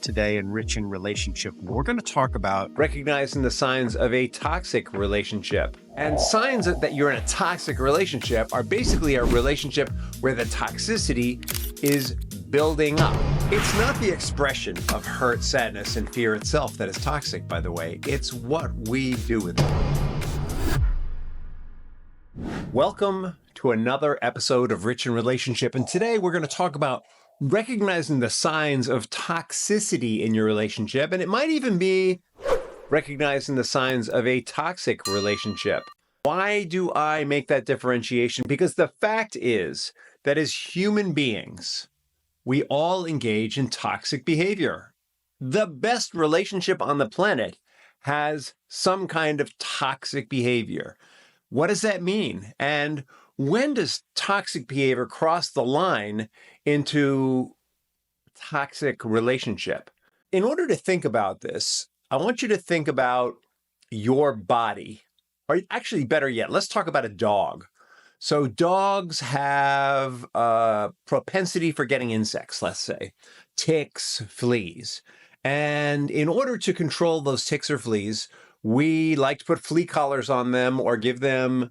today in Rich in Relationship. We're going to talk about recognizing the signs of a toxic relationship. And signs that you're in a toxic relationship are basically a relationship where the toxicity is building up. It's not the expression of hurt, sadness, and fear itself that is toxic, by the way. It's what we do with it. Welcome to another episode of Rich in Relationship. And today we're going to talk about recognizing the signs of toxicity in your relationship. And it might even be recognizing the signs of a toxic relationship. Why do I make that differentiation? Because the fact is that as human beings, we all engage in toxic behavior. The best relationship on the planet has some kind of toxic behavior. What does that mean? And when does toxic behavior cross the line into toxic relationship? In order to think about this, I want you to think about your body. Or actually, better yet, let's talk about a dog. So dogs have a propensity for getting insects, let's say, ticks, fleas. And in order to control those ticks or fleas, we like to put flea collars on them or give them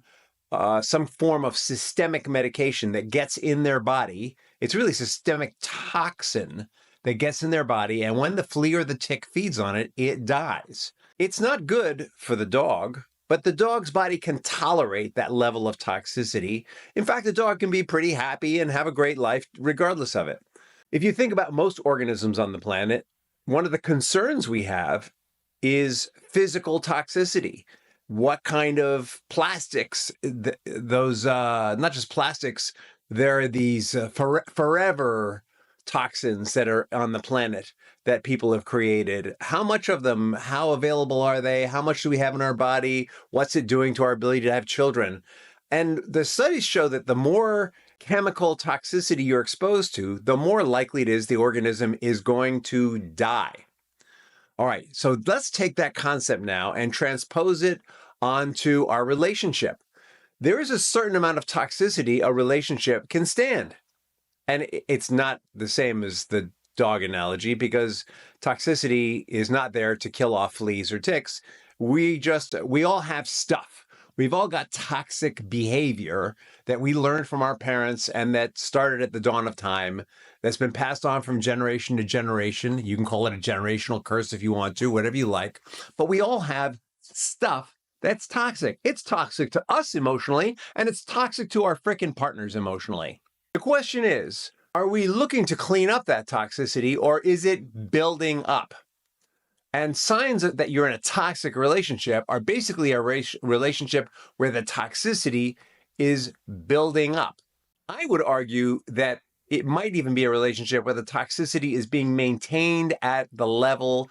some form of systemic medication that gets in their body. It's really systemic toxin that gets in their body. And when the flea or the tick feeds on it, it dies. It's not good for the dog, but the dog's body can tolerate that level of toxicity. In fact, the dog can be pretty happy and have a great life regardless of it. If you think about most organisms on the planet, one of the concerns we have is physical toxicity. What kind of plastics, those, not just plastics, there are these forever toxins that are on the planet that people have created. How much of them, how available are they? How much do we have in our body? What's it doing to our ability to have children? And the studies show that the more chemical toxicity you're exposed to, the more likely it is the organism is going to die. All right, so let's take that concept now and transpose it onto our relationship. There is a certain amount of toxicity a relationship can stand. And it's not the same as the dog analogy because toxicity is not there to kill off fleas or ticks. We all have stuff. We've all got toxic behavior that we learned from our parents and that started at the dawn of time, that's been passed on from generation to generation. You can call it a generational curse if you want to, whatever you like. But we all have stuff that's toxic. It's toxic to us emotionally, and it's toxic to our frickin' partners emotionally. The question is, are we looking to clean up that toxicity, or is it building up? And signs that you're in a toxic relationship are basically a relationship where the toxicity is building up. I would argue that it might even be a relationship where the toxicity is being maintained at the level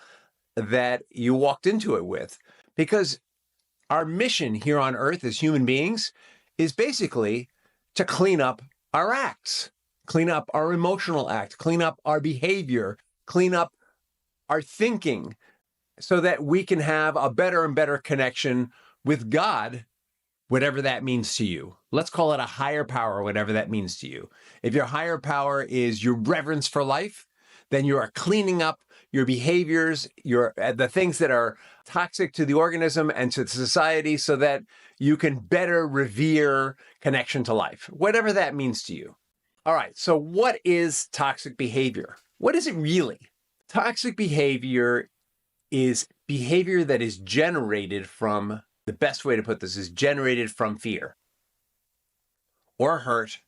that you walked into it with. Because our mission here on Earth as human beings is basically to clean up our acts, clean up our emotional act, clean up our behavior, clean up our thinking, so that we can have a better and better connection with God, whatever that means to you. Let's call it a higher power, whatever that means to you. If your higher power is your reverence for life, then you are cleaning up your behaviors, the things that are toxic to the organism and to society so that you can better revere connection to life, whatever that means to you. All right, so what is toxic behavior? What is it really? Toxic behavior is behavior that is generated from, the best way to put this is generated from fear or hurt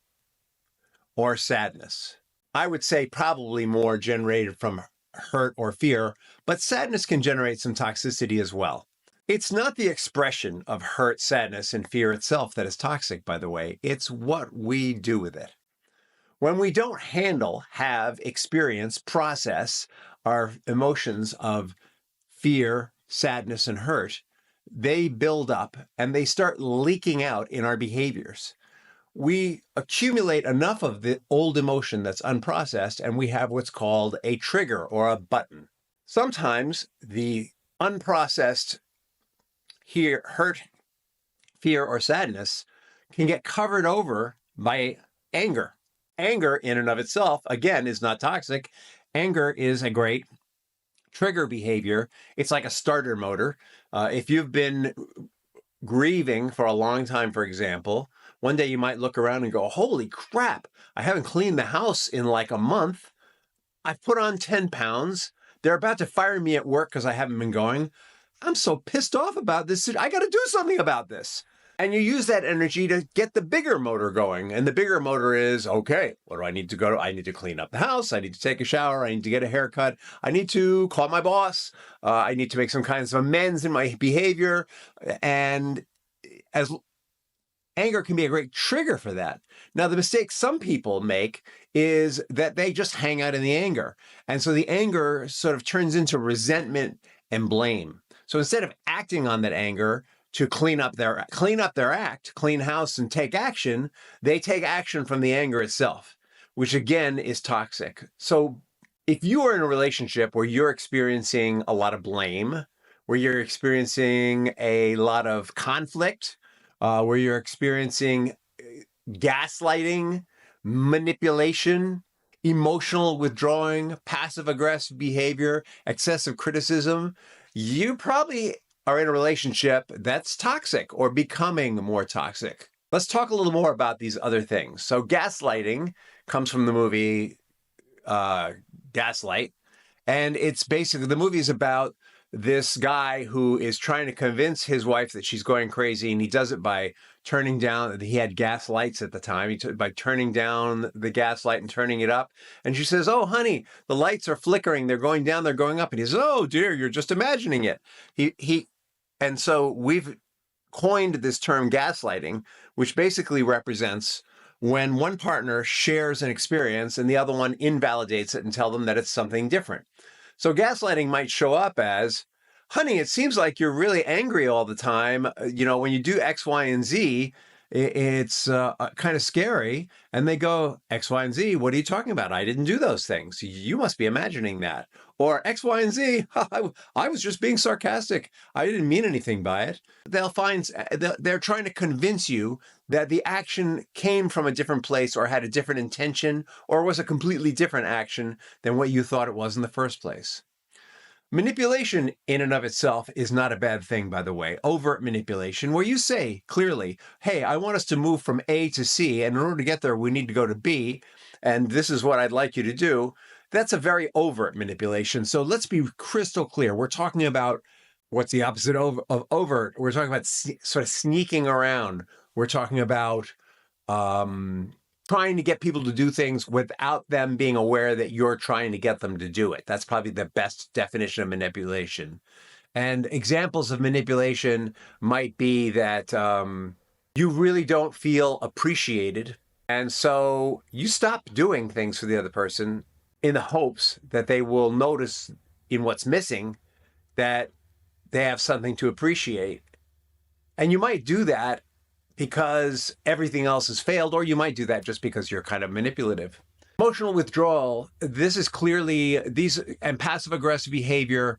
or sadness. I would say probably more generated from hurt or fear, but sadness can generate some toxicity as well. It's not the expression of hurt, sadness, and fear itself that is toxic, by the way. It's what we do with it. When we don't handle, have, experience, process our emotions of fear, sadness, and hurt, they build up and they start leaking out in our behaviors. We accumulate enough of the old emotion that's unprocessed, and we have what's called a trigger or a button. Sometimes the unprocessed hurt, fear, or sadness can get covered over by anger. Anger in and of itself, again, is not toxic. Anger is a great trigger behavior. It's like a starter motor. If you've been grieving for a long time, for example, one day you might look around and go, holy crap, I haven't cleaned the house in like a month. I've put on 10 pounds. They're about to fire me at work because I haven't been going. I'm so pissed off about this. I got to do something about this. And you use that energy to get the bigger motor going. And the bigger motor is, okay, what do I need to go to? I need to clean up the house. I need to take a shower. I need to get a haircut. I need to call my boss. I need to make some kinds of amends in my behavior. And as anger can be a great trigger for that. Now, the mistake some people make is that they just hang out in the anger. And so the anger sort of turns into resentment and blame. So instead of acting on that anger to clean up their act, clean house and take action, they take action from the anger itself, which again is toxic. So if you are in a relationship where you're experiencing a lot of blame, where you're experiencing a lot of conflict, where you're experiencing gaslighting, manipulation, emotional withdrawing, passive-aggressive behavior, excessive criticism, you probably are in a relationship that's toxic or becoming more toxic. Let's talk a little more about these other things. So gaslighting comes from the movie Gaslight. And it's basically, the movie is about this guy who is trying to convince his wife that she's going crazy, and he does it by turning down, he had gas lights at the time, by turning down the gas light and turning it up. And she says, oh, honey, the lights are flickering. They're going down, they're going up. And he says, oh, dear, you're just imagining it. And so we've coined this term gaslighting, which basically represents when one partner shares an experience and the other one invalidates it and tell them that it's something different. So gaslighting might show up as, honey, it seems like you're really angry all the time. When you do X, Y, and Z, it's kind of scary. And they go, X, Y, and Z, what are you talking about? I didn't do those things. You must be imagining that. Or X, Y, and Z, I was just being sarcastic. I didn't mean anything by it. They're trying to convince you that the action came from a different place or had a different intention or was a completely different action than what you thought it was in the first place. Manipulation in and of itself is not a bad thing, by the way. Overt manipulation, where you say clearly, hey, I want us to move from A to C, and in order to get there, we need to go to B, and this is what I'd like you to do. That's a very overt manipulation. So let's be crystal clear. We're talking about what's the opposite of overt. We're talking about sort of sneaking around. We're talking about trying to get people to do things without them being aware that you're trying to get them to do it. That's probably the best definition of manipulation. And examples of manipulation might be that you really don't feel appreciated. And so you stop doing things for the other person in the hopes that they will notice in what's missing that they have something to appreciate. And you might do that because everything else has failed, or you might do that just because you're kind of manipulative. Emotional withdrawal, this is clearly, and passive aggressive behavior,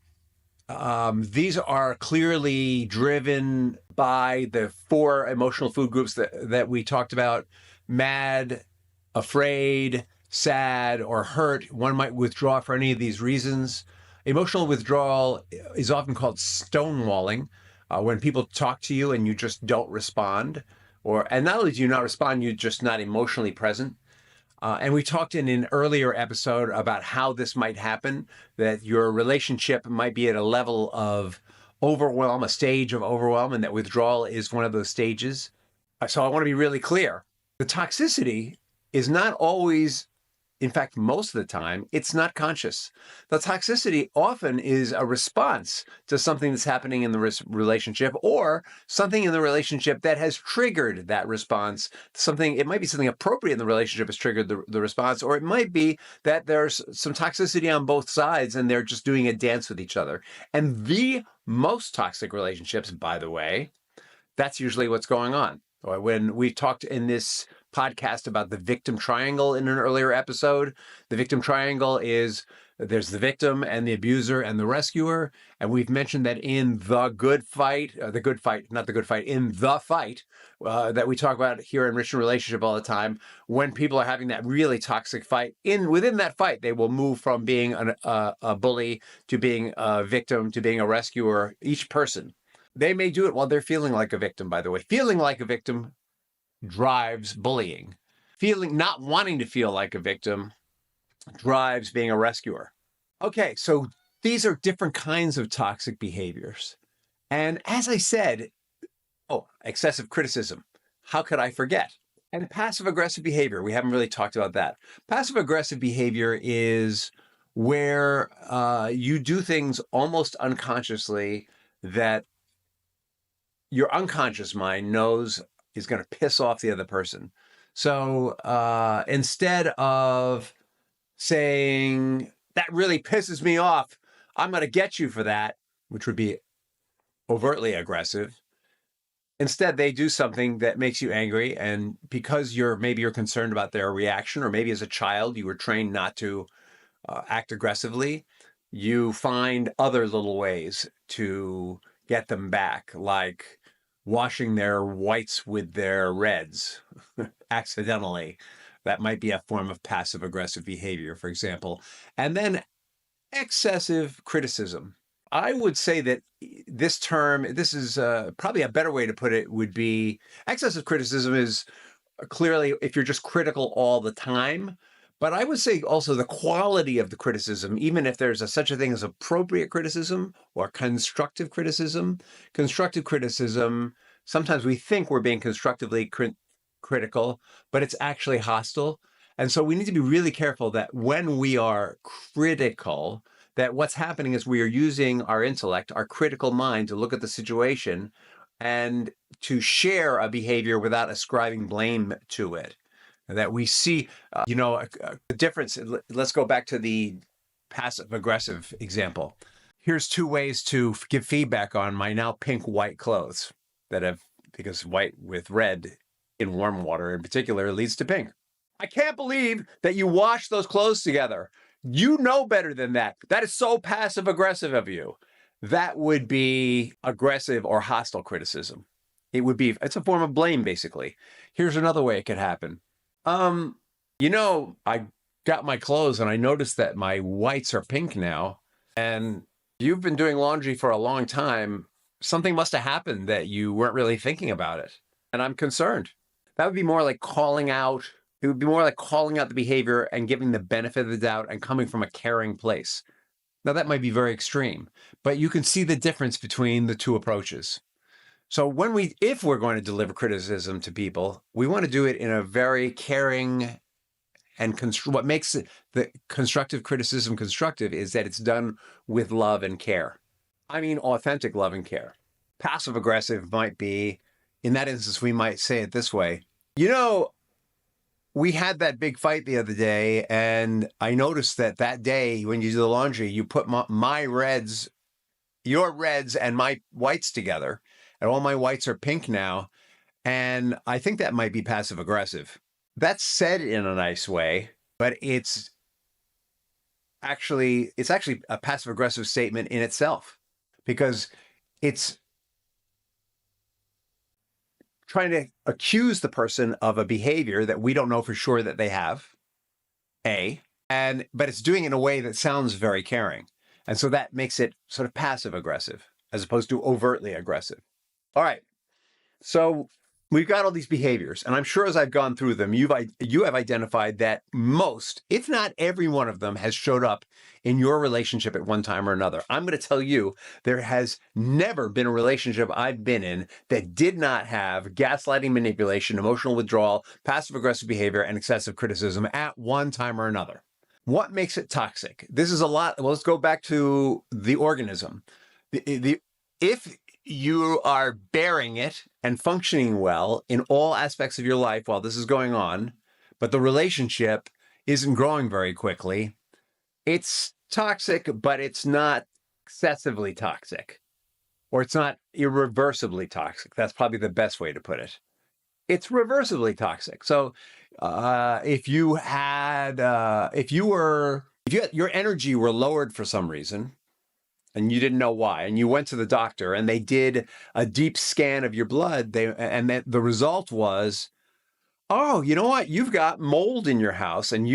these are clearly driven by the 4 emotional food groups that we talked about: mad, afraid, sad, or hurt. One might withdraw for any of these reasons. Emotional withdrawal is often called stonewalling. When people talk to you and you just don't respond, and not only do you not respond, you're just not emotionally present. And we talked in an earlier episode about how this might happen, that your relationship might be at a level of overwhelm, a stage of overwhelm, and that withdrawal is one of those stages. So I want to be really clear. The toxicity is not always, in fact, most of the time, it's not conscious. The toxicity often is a response to something that's happening in the relationship, or something in the relationship that has triggered that response. It might be something appropriate in the relationship has triggered the response, or it might be that there's some toxicity on both sides and they're just doing a dance with each other. And the most toxic relationships, by the way, that's usually what's going on. Or when we talked in this podcast about the victim triangle in an earlier episode, the victim triangle is There's the victim and the abuser and the rescuer. And we've mentioned that in the good fight, not the good fight, in the fight that we talk about here in Rich in Relationship all the time, when people are having that really toxic fight, within that fight, they will move from being a bully to being a victim to being a rescuer, each person. They may do it while they're feeling like a victim, by the way. Feeling like a victim drives bullying. Not wanting to feel like a victim drives being a rescuer. Okay, so these are different kinds of toxic behaviors. And as I said, excessive criticism. How could I forget? And passive aggressive behavior, we haven't really talked about that. Passive aggressive behavior is where you do things almost unconsciously that your unconscious mind knows is going to piss off the other person. So instead of saying, that really pisses me off, I'm going to get you for that, which would be overtly aggressive. Instead, they do something that makes you angry. And because maybe you're concerned about their reaction, or maybe as a child, you were trained not to act aggressively, you find other little ways to get them back, like washing their whites with their reds accidentally. That might be a form of passive aggressive behavior, for example. And then excessive criticism. I would say that this is probably a better way to put it, would be excessive criticism is clearly if you're just critical all the time. But I would say also the quality of the criticism, even if there's such a thing as appropriate criticism or constructive criticism. Constructive criticism, sometimes we think we're being constructively critical, but it's actually hostile. And so we need to be really careful that when we are critical, that what's happening is we are using our intellect, our critical mind, to look at the situation and to share a behavior without ascribing blame to it. That we see, a difference. Let's go back to the passive aggressive example. Here's 2 ways to give feedback on my now pink white clothes because white with red in warm water in particular leads to pink. I can't believe that you washed those clothes together. You know better than that. That is so passive aggressive of you. That would be aggressive or hostile criticism. It's a form of blame, basically. Here's another way it could happen. I got my clothes and I noticed that my whites are pink now, and you've been doing laundry for a long time. Something must have happened that you weren't really thinking about it. And I'm concerned. That would be more like calling out. It would be more like calling out the behavior and giving the benefit of the doubt and coming from a caring place. Now, that might be very extreme, but you can see the difference between the 2 approaches. So if we're going to deliver criticism to people, we want to do it in a very caring and what makes the constructive criticism constructive is that it's done with love and care. I mean, authentic love and care. Passive aggressive might be, in that instance, we might say it this way. We had that big fight the other day, and I noticed that day when you do the laundry, you put your reds and my whites together, and all my whites are pink now. And I think that might be passive aggressive. That's said in a nice way, but it's actually a passive aggressive statement in itself, because it's trying to accuse the person of a behavior that we don't know for sure that they have, but it's doing it in a way that sounds very caring. And so that makes it sort of passive aggressive as opposed to overtly aggressive. All right. So we've got all these behaviors, and I'm sure as I've gone through them, you have identified that most, if not every one of them, has showed up in your relationship at one time or another. I'm going to tell you, there has never been a relationship I've been in that did not have gaslighting, manipulation, emotional withdrawal, passive-aggressive behavior, and excessive criticism at one time or another. What makes it toxic? This is a lot. Well, let's go back to the organism. If you are bearing it and functioning well in all aspects of your life while this is going on, but the relationship isn't growing very quickly, it's toxic, but it's not excessively toxic, or it's not irreversibly toxic. That's probably the best way to put it. It's reversibly toxic. So if you were If your energy were lowered for some reason and you didn't know why, and you went to the doctor and they did a deep scan of your blood, the result was, oh, you know what? You've got mold in your house, and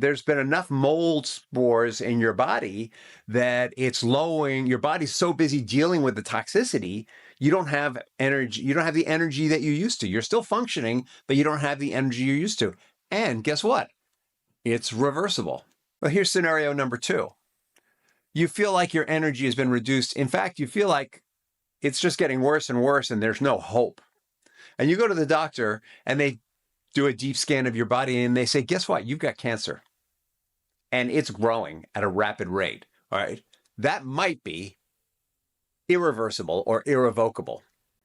there's been enough mold spores in your body that it's lowering. Your body's so busy dealing with the toxicity, you don't have energy. You don't have the energy that you used to. You're still functioning, but you don't have the energy you're used to. And guess what? It's reversible. Well, here's scenario number 2. You feel like your energy has been reduced. In fact, you feel like it's just getting worse and worse, and there's no hope. And you go to the doctor, and they do a deep scan of your body, and they say, guess what? You've got cancer. And it's growing at a rapid rate. All right. That might be irreversible or irrevocable.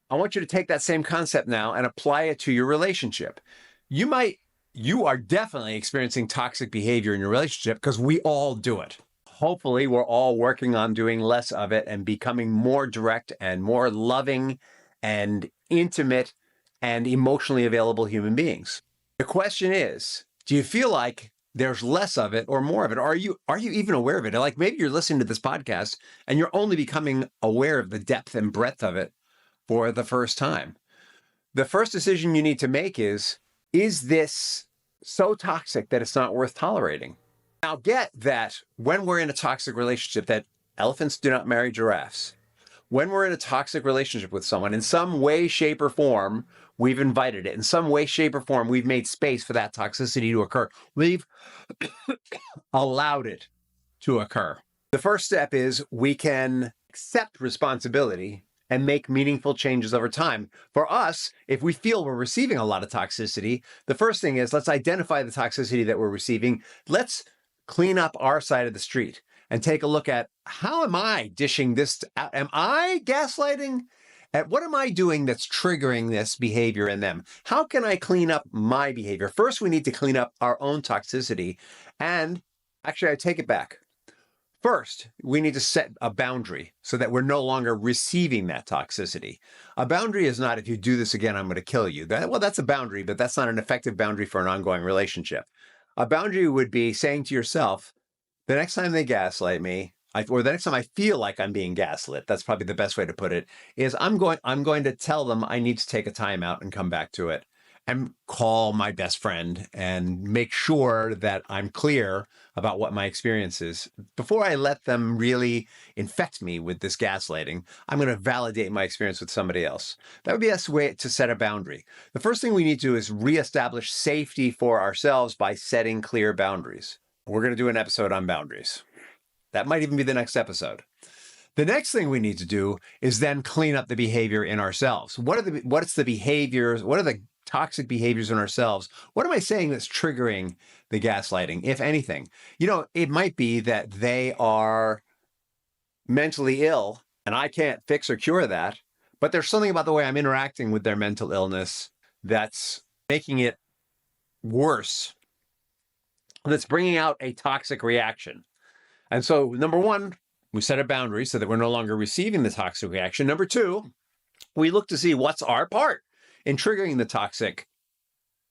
I want you to take that same concept now and apply it to your relationship. You are definitely experiencing toxic behavior in your relationship because we all do it. Hopefully, we're all working on doing less of it and becoming more direct and more loving and intimate and emotionally available human beings. The question is, do you feel like there's less of it or more of it? Are you even aware of it? Like maybe you're listening to this podcast and you're only becoming aware of the depth and breadth of it for the first time. The first decision you need to make is this so toxic that it's not worth tolerating? Now get that when we're in a toxic relationship, that elephants do not marry giraffes. When we're in a toxic relationship with someone, in some way, shape, or form, we've invited it. In some way, shape, or form, we've made space for that toxicity to occur. We've allowed it to occur. The first step is we can accept responsibility and make meaningful changes over time. For us, if we feel we're receiving a lot of toxicity, the first thing is let's identify the toxicity that we're receiving. Let's clean up our side of the street and take a look at, how am I dishing this out? Am I gaslighting? What am I doing that's triggering this behavior in them? How can I clean up my behavior? First, we need to clean up our own toxicity. And actually, I take it back. First, we need to set a boundary so that we're no longer receiving that toxicity. A boundary is not, if you do this again, I'm going to kill you. That's a boundary, but that's not an effective boundary for an ongoing relationship. A boundary would be saying to yourself, the next time they gaslight me, or the next time I feel like I'm being gaslit, that's probably the best way to put it, is I'm going to tell them I need to take a time out and come back to it and call my best friend and make sure that I'm clear about what my experience is. Before I let them really infect me with this gaslighting, I'm going to validate my experience with somebody else. That would be the best way to set a boundary. The first thing we need to do is reestablish safety for ourselves by setting clear boundaries. We're going to do an episode on boundaries. That might even be the next episode. The next thing we need to do is then clean up the behavior in ourselves. What's the behaviors? What are the toxic behaviors in ourselves? What am I saying that's triggering the gaslighting, if anything? It might be that they are mentally ill and I can't fix or cure that, but there's something about the way I'm interacting with their mental illness that's making it worse, that's bringing out a toxic reaction. And so, number one, we set a boundary so that we're no longer receiving the toxic reaction. Number two, we look to see what's our part in triggering the toxic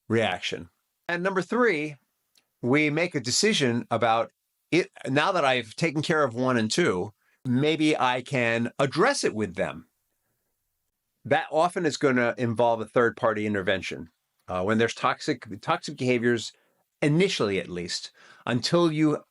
reaction. And number three, we make a decision about it. Now that I've taken care of 1 and 2, maybe I can address it with them. That often is going to involve a third-party intervention. When there's toxic behaviors, initially at least, until you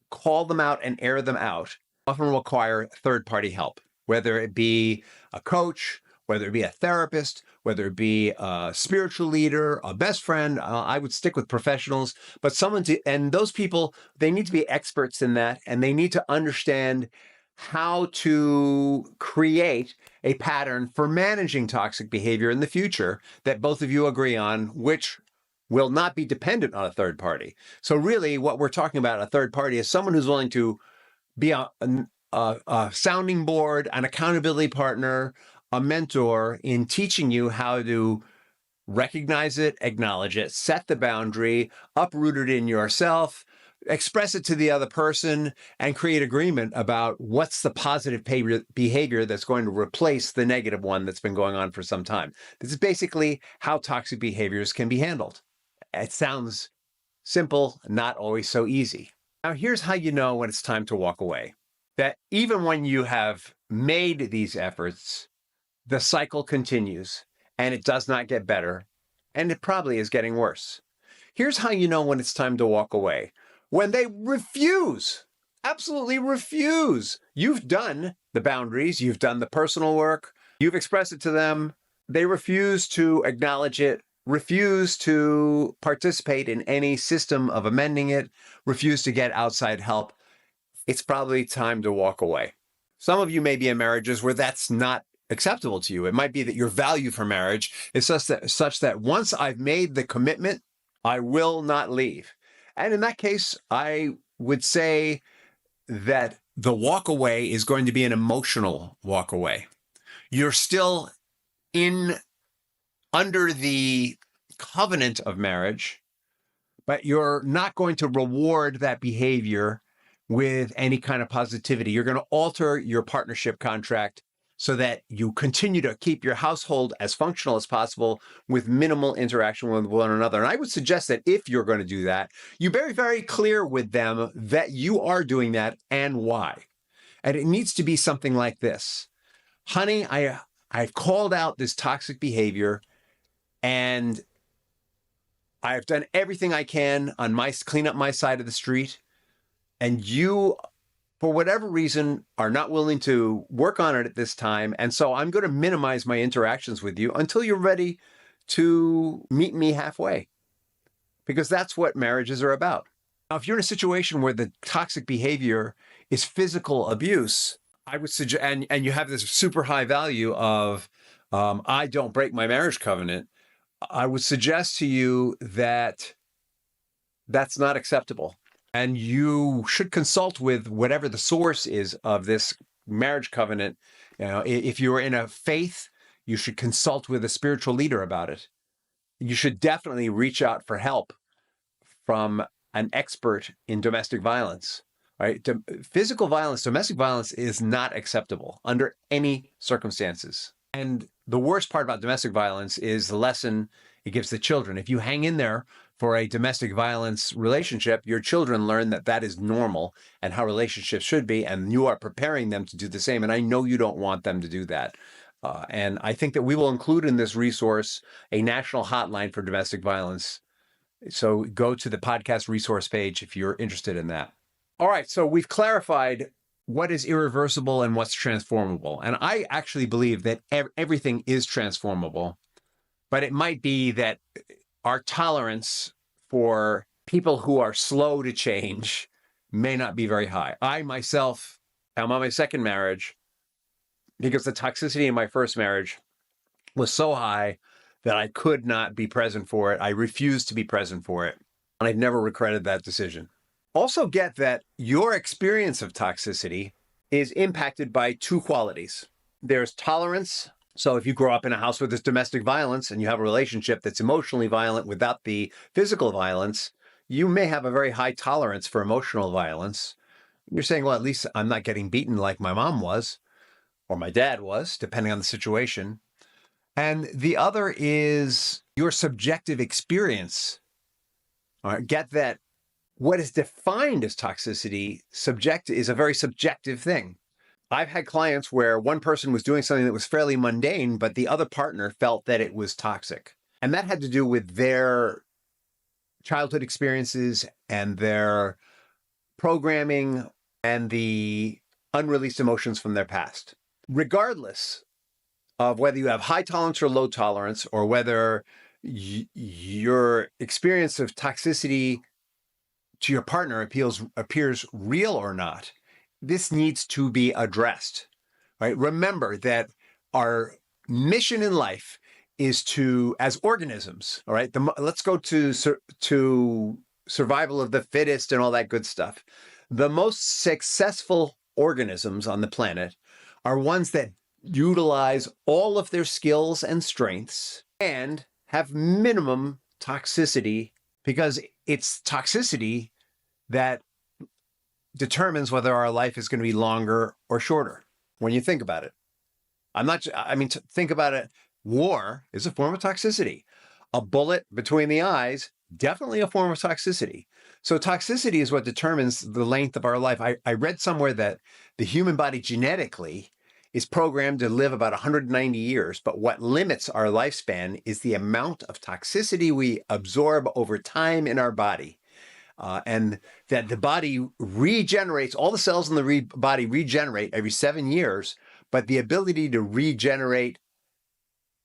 call them out and air them out, often require third-party help, whether it be a coach, whether it be a therapist, whether it be a spiritual leader, a best friend. I would stick with professionals, but and those people, they need to be experts in that, and they need to understand how to create a pattern for managing toxic behavior in the future that both of you agree on, which will not be dependent on a third party. So really what we're talking about, a third party, is someone who's willing to be a sounding board, an accountability partner, a mentor in teaching you how to recognize it, acknowledge it, set the boundary, uproot it in yourself, express it to the other person, and create agreement about what's the positive behavior that's going to replace the negative one that's been going on for some time. This is basically how toxic behaviors can be handled. It sounds simple, not always so easy. Now, here's how you know when it's time to walk away. That even when you have made these efforts, the cycle continues and it does not get better, and it probably is getting worse. Here's how you know when it's time to walk away. When they refuse, absolutely refuse. You've done the boundaries, you've done the personal work, you've expressed it to them. They refuse to acknowledge it, refuse to participate in any system of amending it, refuse to get outside help. It's probably time to walk away. Some of you may be in marriages where that's not acceptable to you. It might be that your value for marriage is such that once I've made the commitment, I will not leave. And in that case, I would say that the walk away is going to be an emotional walk away. You're still in under the covenant of marriage, but you're not going to reward that behavior with any kind of positivity. You're going to alter your partnership contract so that you continue to keep your household as functional as possible with minimal interaction with one another. And I would suggest that if you're going to do that, you be very, very clear with them that you are doing that and why. And it needs to be something like this. Honey, I've called out this toxic behavior and I've done everything I can on clean up my side of the street. And you, for whatever reason, are not willing to work on it at this time. And so I'm going to minimize my interactions with you until you're ready to meet me halfway, because that's what marriages are about. Now, if you're in a situation where the toxic behavior is physical abuse, I would suggest, and you have this super high value of, I don't break my marriage covenant, I would suggest to you that that's not acceptable. And you should consult with whatever the source is of this marriage covenant. You know, if you're in a faith, you should consult with a spiritual leader about it. You should definitely reach out for help from an expert in domestic violence. Right? Physical violence, domestic violence is not acceptable under any circumstances. And the worst part about domestic violence is the lesson it gives the children. If you hang in there for a domestic violence relationship, your children learn that that is normal and how relationships should be, and you are preparing them to do the same. And I know you don't want them to do that. And I think that we will include in this resource a national hotline for domestic violence. So go to the podcast resource page if you're interested in that. All right, so we've clarified what is irreversible and what's transformable. And I actually believe that everything is transformable, but it might be that our tolerance for people who are slow to change may not be very high. I myself am on my second marriage because the toxicity in my first marriage was so high that I could not be present for it. I refused to be present for it. And I've never regretted that decision. Also get that your experience of toxicity is impacted by two qualities. There's tolerance. So if you grow up in a house where there's domestic violence and you have a relationship that's emotionally violent without the physical violence, you may have a very high tolerance for emotional violence. You're saying, well, at least I'm not getting beaten like my mom was or my dad was, depending on the situation. And the other is your subjective experience. All right, get that what is defined as toxicity is a very subjective thing. I've had clients where one person was doing something that was fairly mundane, but the other partner felt that it was toxic. And that had to do with their childhood experiences and their programming and the unreleased emotions from their past. Regardless of whether you have high tolerance or low tolerance, or whether your experience of toxicity to your partner appears real or not, this needs to be addressed, right? Remember that our mission in life is to, as organisms, all right? Let's go to survival of the fittest and all that good stuff. The most successful organisms on the planet are ones that utilize all of their skills and strengths and have minimum toxicity, because it's toxicity that determines whether our life is going to be longer or shorter. When you think about it, think about it. War is a form of toxicity. A bullet between the eyes, definitely a form of toxicity. So toxicity is what determines the length of our life. I read somewhere that the human body genetically is programmed to live about 190 years, but what limits our lifespan is the amount of toxicity we absorb over time in our body. And that the body regenerates, all the cells in the body regenerate every 7 years, but the ability to regenerate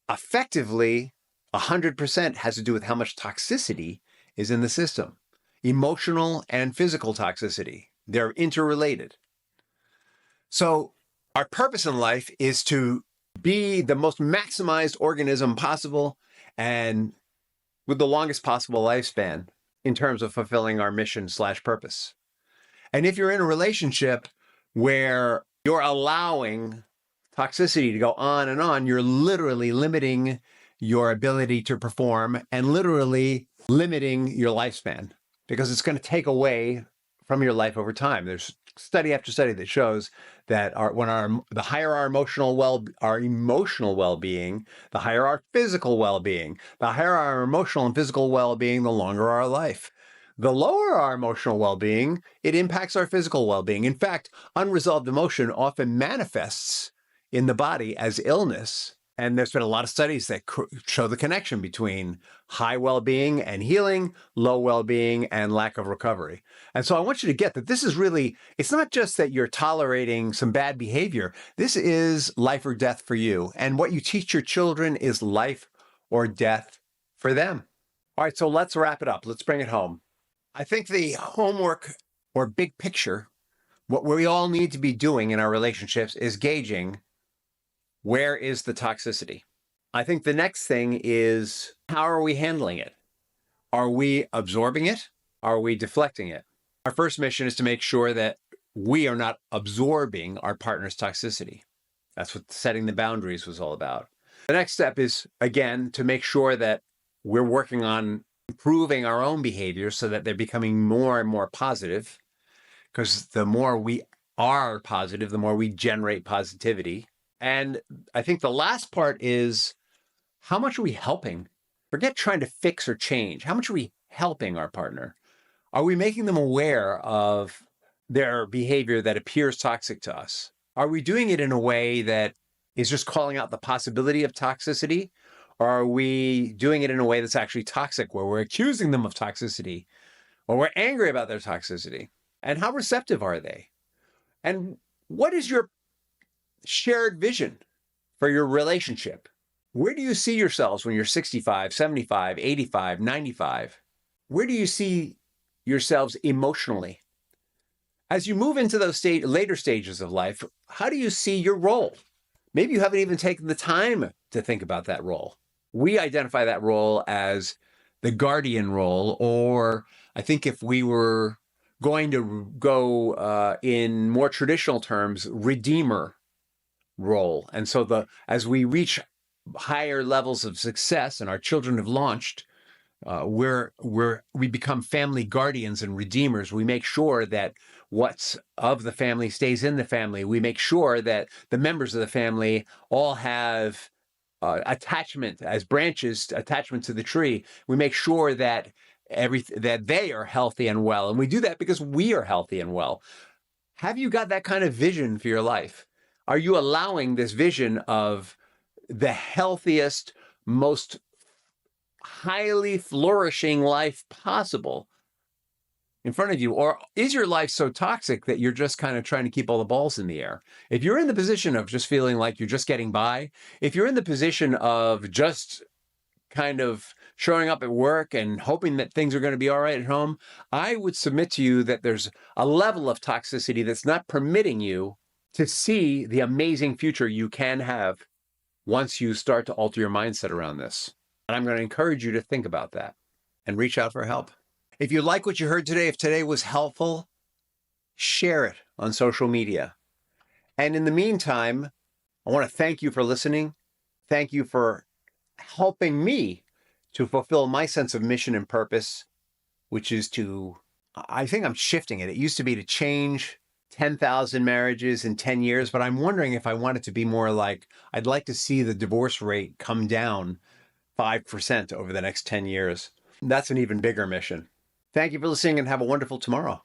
effectively 100% has to do with how much toxicity is in the system. Emotional and physical toxicity. They're interrelated. So our purpose in life is to be the most maximized organism possible and with the longest possible lifespan in terms of fulfilling our mission/purpose. And if you're in a relationship where you're allowing toxicity to go on and on, you're literally limiting your ability to perform and literally limiting your lifespan because it's going to take away from your life over time. There's study after study that shows that the higher our emotional well-being, the higher our physical well-being, the higher our emotional and physical well-being, the longer our life. The lower our emotional well-being, it impacts our physical well-being. In fact, unresolved emotion often manifests in the body as illness. And there's been a lot of studies that show the connection between high well-being and healing, low well-being and lack of recovery. And so I want you to get that this is really, it's not just that you're tolerating some bad behavior. This is life or death for you. And what you teach your children is life or death for them. All right, so let's wrap it up. Let's bring it home. I think the homework or big picture, what we all need to be doing in our relationships is gauging where is the toxicity. I think the next thing is how are we handling it? Are we absorbing it? Are we deflecting it? Our first mission is to make sure that we are not absorbing our partner's toxicity. That's what setting the boundaries was all about. The next step is, again, to make sure that we're working on improving our own behavior so that they're becoming more and more positive, because the more we are positive, the more we generate positivity. And I think the last part is how much are we helping? Forget trying to fix or change. How much are we helping our partner? Are we making them aware of their behavior that appears toxic to us? Are we doing it in a way that is just calling out the possibility of toxicity? Or are we doing it in a way that's actually toxic, where we're accusing them of toxicity, or we're angry about their toxicity? And how receptive are they? And what is your shared vision for your relationship? Where do you see yourselves when you're 65, 75, 85, 95? Where do you see yourselves emotionally? As you move into those later stages of life, how do you see your role? Maybe you haven't even taken the time to think about that role. We identify that role as the guardian role, or I think if we were going to go in more traditional terms, redeemer role. And so as we reach higher levels of success and our children have launched, we become family guardians and redeemers. We make sure that what's of the family stays in the family. We make sure that the members of the family all have attachment as branches, attachment to the tree. We make sure that that they are healthy and well. And we do that because we are healthy and well. Have you got that kind of vision for your life? Are you allowing this vision of the healthiest, most highly flourishing life possible in front of you? Or is your life so toxic that you're just kind of trying to keep all the balls in the air? If you're in the position of just feeling like you're just getting by, if you're in the position of just kind of showing up at work and hoping that things are going to be all right at home, I would submit to you that there's a level of toxicity that's not permitting you to see the amazing future you can have once you start to alter your mindset around this. And I'm going to encourage you to think about that and reach out for help. If you like what you heard today, if today was helpful, share it on social media. And in the meantime, I want to thank you for listening. Thank you for helping me to fulfill my sense of mission and purpose, which is I think I'm shifting it. It used to be to change 10,000 marriages in 10 years, but I'm wondering if I want it to be more like, I'd like to see the divorce rate come down 5% over the next 10 years. That's an even bigger mission. Thank you for listening and have a wonderful tomorrow.